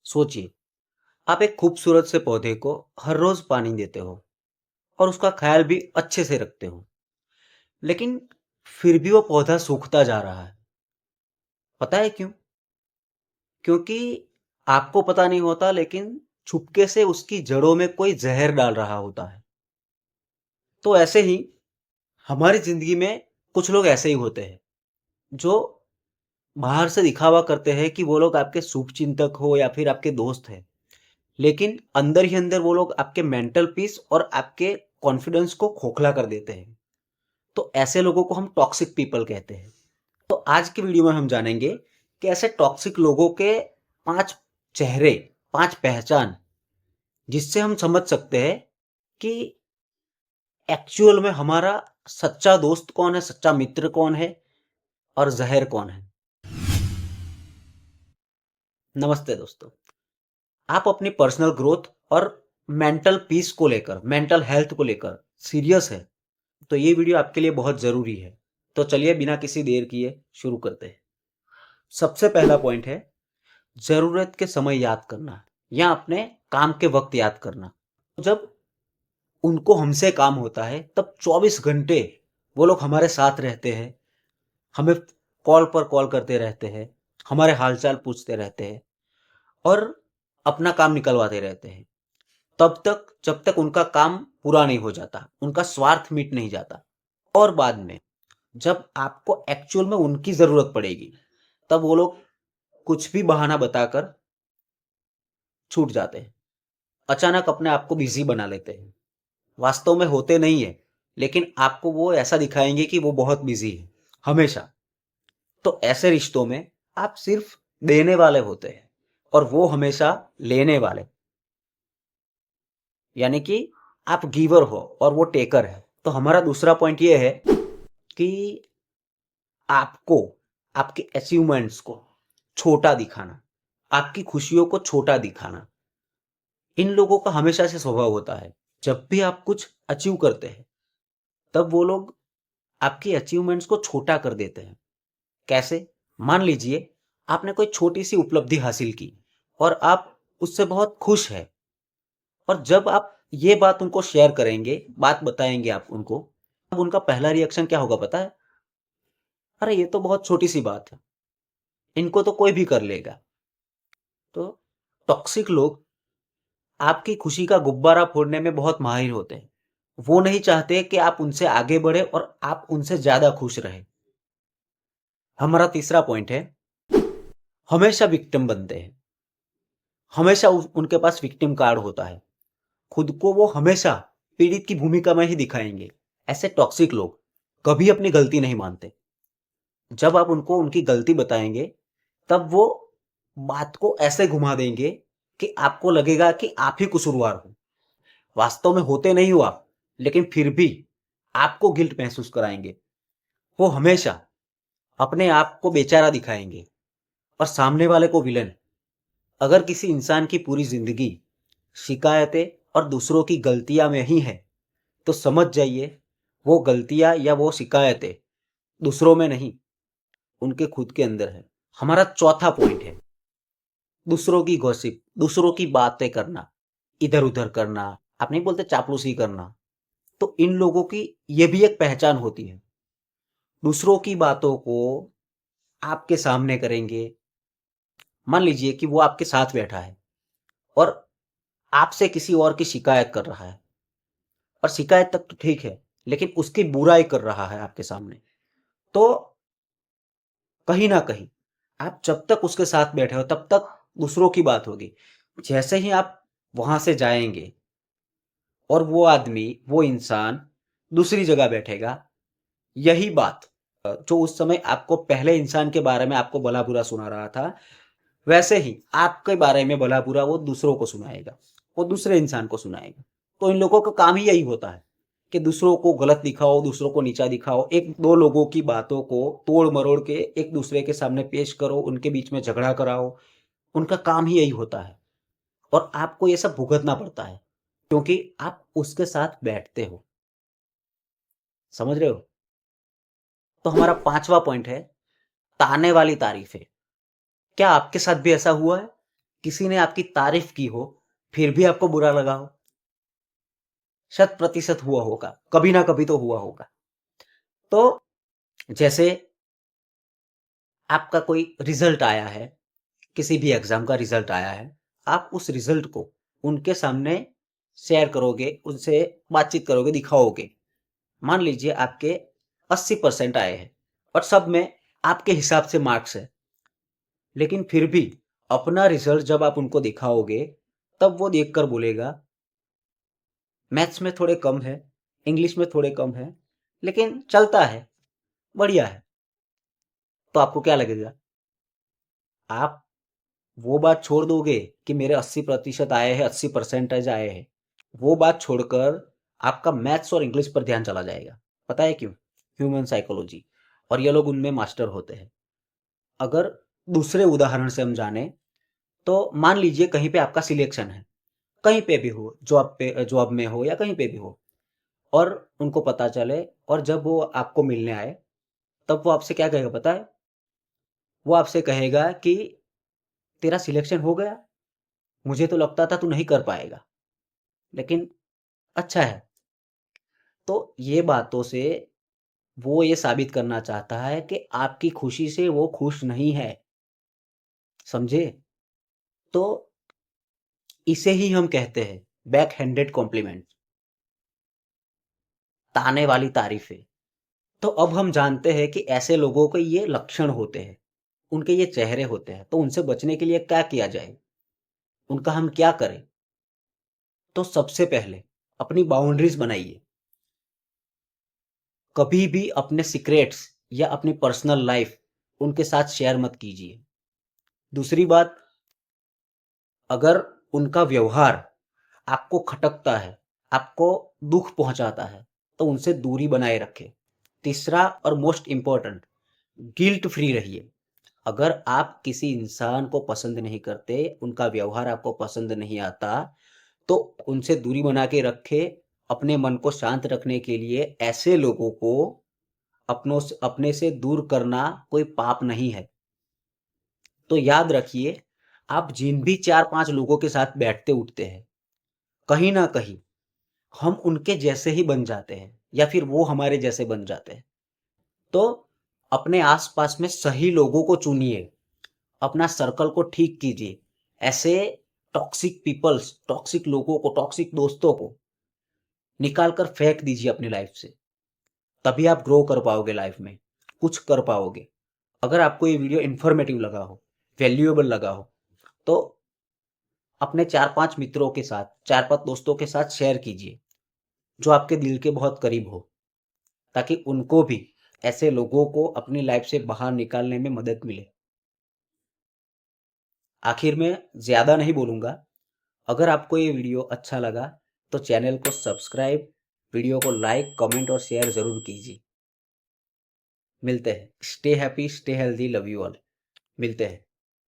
सोचिए, आप एक खूबसूरत से पौधे को हर रोज पानी देते हो और उसका ख्याल भी अच्छे से रखते हो, लेकिन फिर भी वो पौधा सूखता जा रहा है। पता है क्यों? क्योंकि आपको पता नहीं होता, लेकिन छुपके से उसकी जड़ों में कोई जहर डाल रहा होता है। तो ऐसे ही हमारी जिंदगी में कुछ लोग ऐसे ही होते हैं, जो बाहर से दिखावा करते हैं कि वो लोग आपके शुभचिंतक हो या फिर आपके दोस्त हैं, लेकिन अंदर ही अंदर वो लोग आपके मेंटल पीस और आपके कॉन्फिडेंस को खोखला कर देते हैं। तो ऐसे लोगों को हम टॉक्सिक पीपल कहते हैं। तो आज की वीडियो में हम जानेंगे कि ऐसे टॉक्सिक लोगों के 5 चेहरे, 5 पहचान, जिससे हम समझ सकते हैं कि एक्चुअल में हमारा सच्चा दोस्त कौन है, सच्चा मित्र कौन है और जहर कौन है। नमस्ते दोस्तों। आप अपनी पर्सनल ग्रोथ और मेंटल पीस को लेकर, मेंटल हेल्थ को लेकर सीरियस है, तो ये वीडियो आपके लिए बहुत ज़रूरी है। तो चलिए बिना किसी देर किए शुरू करते हैं। सबसे पहला पॉइंट है ज़रूरत के समय याद करना या अपने काम के वक्त याद करना। जब उनको हमसे काम होता है तब 24 घंटे वो लोग हमारे साथ रहते हैं, हमें कॉल पर कॉल करते रहते हैं, हमारे हालचाल पूछते रहते हैं और अपना काम निकलवाते रहते हैं, तब तक जब तक उनका काम पूरा नहीं हो जाता, उनका स्वार्थ मिट नहीं जाता। और बाद में जब आपको एक्चुअल में उनकी ज़रूरत पड़ेगी, तब वो लोग कुछ भी बहाना बताकर छूट जाते हैं। अचानक अपने आप को बिज़ी बना लेते हैं। वास्तव में होते नहीं है, लेकिन आपको वो ऐसा दिखाएँगे कि वो बहुत बिज़ी है, हमेशा। तो ऐसे रिश्तों में आप सिर्फ़ देने वाले होते हैं और वो हमेशा लेने वाले। यानी कि आप गिवर हो और वो टेकर है। तो हमारा दूसरा पॉइंट ये है कि आपको आपके अचीवमेंट्स को छोटा दिखाना, आपकी खुशियों को छोटा दिखाना, इन लोगों का हमेशा से स्वभाव होता है। जब भी आप कुछ अचीव करते हैं, तब वो लोग आपकी अचीवमेंट्स को छोटा कर देते हैं। कैसे? मान लीजिए आपने कोई छोटी सी उपलब्धि हासिल की और आप उससे बहुत खुश हैं, और जब आप ये बात उनको शेयर करेंगे, बात बताएंगे आप उनको, तब उनका पहला रिएक्शन क्या होगा पता है? अरे ये तो बहुत छोटी सी बात है, इनको तो कोई भी कर लेगा। तो टॉक्सिक लोग आपकी खुशी का गुब्बारा फोड़ने में बहुत माहिर होते हैं। वो नहीं चाहते कि आप उनसे आगे बढ़े और आप उनसे ज्यादा खुश रहे। हमारा तीसरा पॉइंट है हमेशा विक्टिम बनते हैं। हमेशा उनके पास विक्टिम कार्ड होता है। खुद को वो हमेशा पीड़ित की भूमिका में ही दिखाएंगे। ऐसे टॉक्सिक लोग कभी अपनी गलती नहीं मानते। जब आप उनको उनकी गलती बताएंगे, तब वो बात को ऐसे घुमा देंगे कि आपको लगेगा कि आप ही कसूरवार हो। वास्तव में होते नहीं हो आप, लेकिन फिर भी आपको गिल्ट महसूस कराएंगे। वो हमेशा अपने आप को बेचारा दिखाएंगे और सामने वाले को विलन। अगर किसी इंसान की पूरी जिंदगी शिकायतें और दूसरों की गलतियां में ही है, तो समझ जाइए वो गलतियां या वो शिकायतें दूसरों में नहीं, उनके खुद के अंदर है। हमारा चौथा पॉइंट है दूसरों की गॉसिप, दूसरों की बातें करना, इधर उधर करना। आप नहीं बोलते चापलूसी करना। तो इन लोगों की ये भी एक पहचान होती है। दूसरों की बातों को आपके सामने करेंगे। मान लीजिए कि वो आपके साथ बैठा है और आपसे किसी और की शिकायत कर रहा है, और शिकायत तक तो ठीक है, लेकिन उसकी बुराई कर रहा है आपके सामने। तो कहीं ना कहीं आप जब तक उसके साथ बैठे हो तब तक दूसरों की बात होगी। जैसे ही आप वहां से जाएंगे और वो आदमी, वो इंसान दूसरी जगह बैठेगा, यही बात जो उस समय आपको पहले इंसान के बारे में आपको भला बुरा सुना रहा था, वैसे ही आपके बारे में भला बुरा वो दूसरों को सुनाएगा, वो दूसरे इंसान को सुनाएगा। तो इन लोगों का काम ही यही होता है कि दूसरों को गलत दिखाओ, दूसरों को नीचा दिखाओ, एक दो लोगों की बातों को तोड़ मरोड़ के एक दूसरे के सामने पेश करो, उनके बीच में झगड़ा कराओ। उनका काम ही यही होता है और आपको ये सब भुगतना पड़ता है, क्योंकि आप उसके साथ बैठते हो। समझ रहे हो? तो हमारा पांचवा पॉइंट है ताने वाली तारीफें। क्या आपके साथ भी ऐसा हुआ है किसी ने आपकी तारीफ की हो, फिर भी आपको बुरा लगा हो, 100% हुआ होगा, कभी ना कभी तो हुआ होगा। तो जैसे आपका कोई रिजल्ट आया है, किसी भी एग्जाम का रिजल्ट आया है, आप उस रिजल्ट को उनके सामने शेयर करोगे, उनसे बातचीत करोगे, दिखाओगे। मान लीजिए आपके 80% आए हैं और सब में आपके हिसाब से मार्क्स है, लेकिन फिर भी अपना रिजल्ट जब आप उनको दिखाओगे, तब वो देखकर बोलेगा मैथ्स में थोड़े कम है, इंग्लिश में थोड़े कम है, लेकिन चलता है, बढ़िया है। तो आपको क्या लगेगा? आप वो बात छोड़ दोगे कि मेरे 80% आए हैं, 80% आए हैं, वो बात छोड़कर आपका मैथ्स और इंग्लिश पर ध्यान चला जाएगा। पता है क्यों? Human psychology. और ये लोग उनमें मास्टर होते हैं। अगर दूसरे उदाहरण से हम जाने, तो मान लीजिए कहीं पे आपका सिलेक्शन है, कहीं पे भी हो, जॉब में हो या कहीं पे भी हो, और उनको पता चले, और जब वो आपको मिलने आए, तब वो आपसे क्या कहेगा पता है? वो आपसे कहेगा कि तेरा सिलेक्शन हो गया, मुझे तो लगता था तू नहीं कर पाएगा, लेकिन अच्छा है। तो ये बातों से वो ये साबित करना चाहता है कि आपकी खुशी से वो खुश नहीं है। समझे? तो इसे ही हम कहते हैं बैक हैंडेड कॉम्प्लीमेंट, ताने वाली तारीफें। तो अब हम जानते हैं कि ऐसे लोगों के ये लक्षण होते हैं, उनके ये चेहरे होते हैं। तो उनसे बचने के लिए क्या किया जाए, उनका हम क्या करें? तो सबसे पहले अपनी बाउंड्रीज बनाइए। कभी भी अपने सीक्रेट्स या अपनी पर्सनल लाइफ उनके साथ शेयर मत कीजिए। दूसरी बात, अगर उनका व्यवहार आपको खटकता है, आपको दुख पहुंचाता है, तो उनसे दूरी बनाए रखें। तीसरा और मोस्ट इम्पोर्टेंट, गिल्ट फ्री रहिए। अगर आप किसी इंसान को पसंद नहीं करते, उनका व्यवहार आपको पसंद नहीं आता, तो उनसे दूरी बना के रखे। अपने मन को शांत रखने के लिए ऐसे लोगों को अपने से दूर करना कोई पाप नहीं है। तो याद रखिए, आप जिन भी 4-5 लोगों के साथ बैठते उठते हैं, कहीं ना कहीं हम उनके जैसे ही बन जाते हैं, या फिर वो हमारे जैसे बन जाते हैं। तो अपने आसपास में सही लोगों को चुनिए, अपना सर्कल को ठीक कीजिए। ऐसे टॉक्सिक पीपल्स, टॉक्सिक लोगों को, टॉक्सिक दोस्तों को निकाल कर फेंक दीजिए अपनी लाइफ से। तभी आप ग्रो कर पाओगे लाइफ में, कुछ कर पाओगे। अगर आपको ये वीडियो इन्फॉर्मेटिव लगा हो, वैल्यूएबल लगा हो, तो अपने 4-5 मित्रों के साथ, 4-5 दोस्तों के साथ शेयर कीजिए, जो आपके दिल के बहुत करीब हो, ताकि उनको भी ऐसे लोगों को अपनी लाइफ से बाहर निकालने में मदद मिले। आखिर में ज़्यादा नहीं बोलूँगा। अगर आपको ये वीडियो अच्छा लगा, तो चैनल को सब्सक्राइब, वीडियो को लाइक, कमेंट और शेयर ज़रूर कीजिए। मिलते हैं। Stay happy, stay healthy, love you all. मिलते हैं।